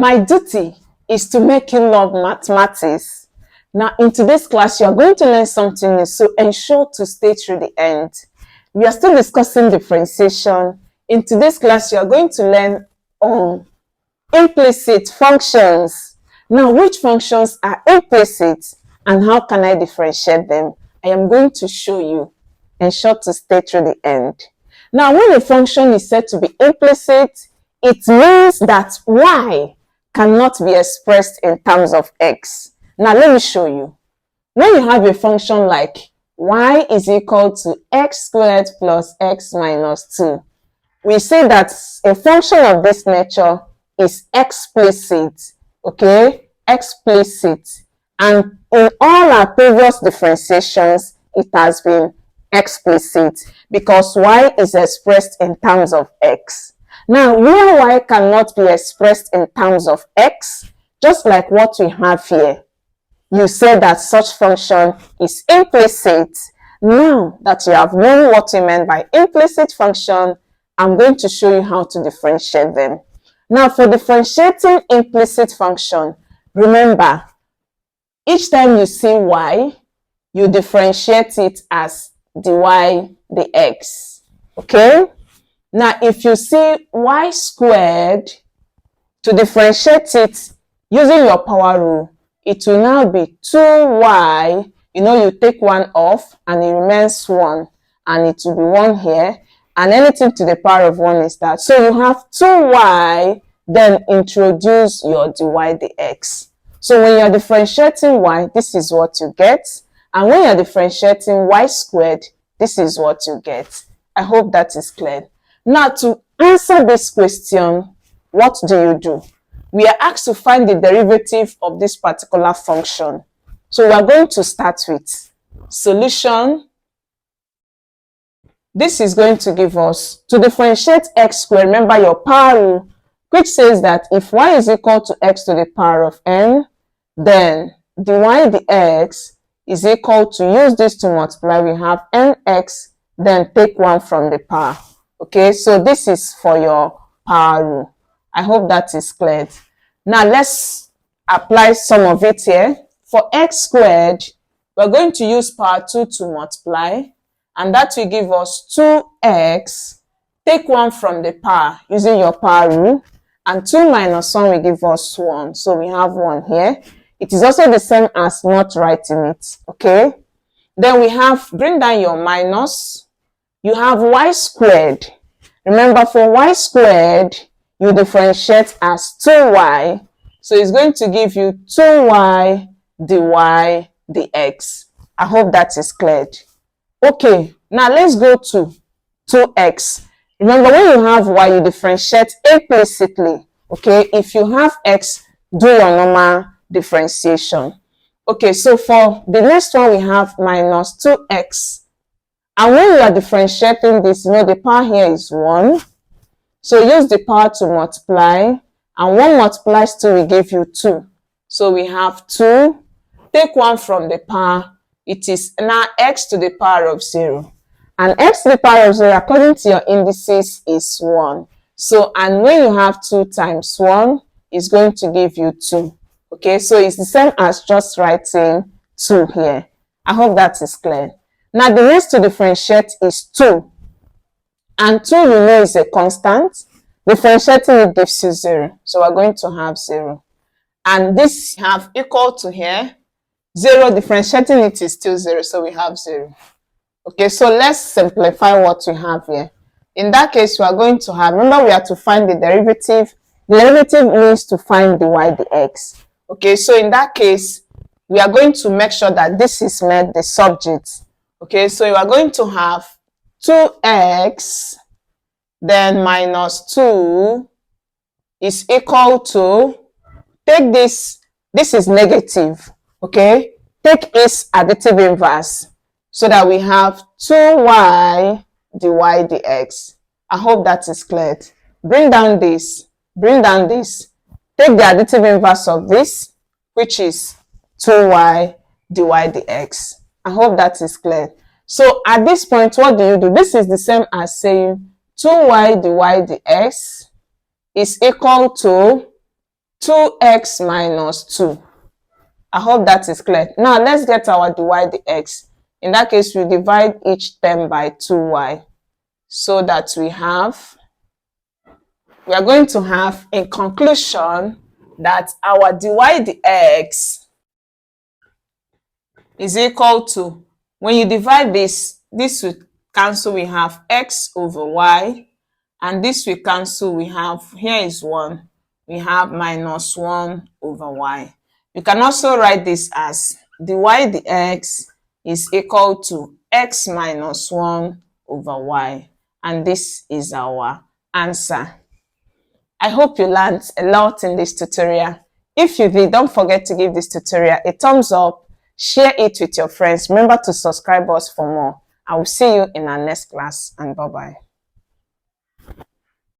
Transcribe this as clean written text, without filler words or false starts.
My duty is to make you love mathematics. Now, in today's class, you are going to learn something new, so ensure to stay through the end. We are still discussing differentiation. In today's class, you are going to learn on implicit functions. Now, which functions are implicit and how can I differentiate them? I am going to show you. Ensure to stay through the end. Now, when a function is said to be implicit, it means that y cannot be expressed in terms of x. Now, let me show you. When you have a function like y is equal to x squared plus x minus 2, we say that a function of this nature is explicit, okay? Explicit. And in all our previous differentiations, it has been explicit because y is expressed in terms of x. Now, where y cannot be expressed in terms of x, just like what we have here, you say that such function is implicit. Now that you have known what we meant by implicit function, I'm going to show you how to differentiate them. Now, for differentiating implicit function, remember, each time you see y, you differentiate it as dy dx, okay? Now, if you see y squared, to differentiate it using your power rule, it will now be 2y. You know, you take one off and it remains 1, and it will be 1 here, and anything to the power of 1 is that. So you have 2y, then introduce your dy dx. So when you're differentiating y, this is what you get, and when you're differentiating y squared, this is what you get. I hope that is clear. Now, to answer this question, what do? We are asked to find the derivative of this particular function. So we are going to start with solution. This is going to give us, to differentiate x squared, remember your power rule, which says that if y is equal to x to the power of n, then dy dx is equal to, use this to multiply, we have nx, then take 1 from the power. Okay, so this is for your power rule. I hope that is clear. Now let's apply some of it here. For x squared, we're going to use power 2 to multiply, and that will give us 2x. Take 1 from the power using your power rule, and 2 minus 1 will give us 1. So we have 1 here. It is also the same as not writing it, okay? Then we have, bring down your minus. You have y squared. Remember, for y squared, you differentiate as 2y. So it's going to give you 2y dy dx. I hope that is cleared. Okay, now let's go to 2x. Remember, when you have y, you differentiate implicitly. Okay, if you have x, do your normal differentiation. Okay, so for the next one, we have minus 2x. And when you are differentiating this, you know, the power here is 1. So use the power to multiply. And 1 multiplies 2 will give you 2. So we have 2. Take 1 from the power. It is now x to the power of 0. And x to the power of 0, according to your indices, is 1. So, and when you have 2 times 1, it's going to give you 2. Okay, so it's the same as just writing 2 here. I hope that is clear. Now, the next to differentiate is 2. And 2, you know, is a constant. Differentiating it gives you 0. So we're going to have 0. And this have equal to here. 0, differentiating it is still 0. So we have 0. Okay, so let's simplify what we have here. In that case, we are going to have, remember, we have to find the derivative. The derivative means to find dy dx. Okay, so in that case, we are going to make sure that this is made the subject. Okay, so you are going to have 2x, then minus 2 is equal to, take this is negative, okay? Take its additive inverse so that we have 2y dy dx. I hope that is clear. Bring down this, take the additive inverse of this, which is 2y dy dx. I hope that is clear. So at this point, what do? This is the same as saying 2y dy dx is equal to 2x minus 2. I hope that is clear. Now let's get our dy dx. In that case, we divide each term by 2y, so that we are going to have in conclusion that our dy dx is equal to, when you divide this will cancel, we have x over y, and this will cancel, we have, here is 1, we have minus 1 over y. You can also write this as dy dx is equal to x minus 1 over y, and this is our answer. I hope you learned a lot in this tutorial. If you did, don't forget to give this tutorial a thumbs up, share it with your friends. Remember to subscribe us for more. I will see you in our next class, and bye-bye.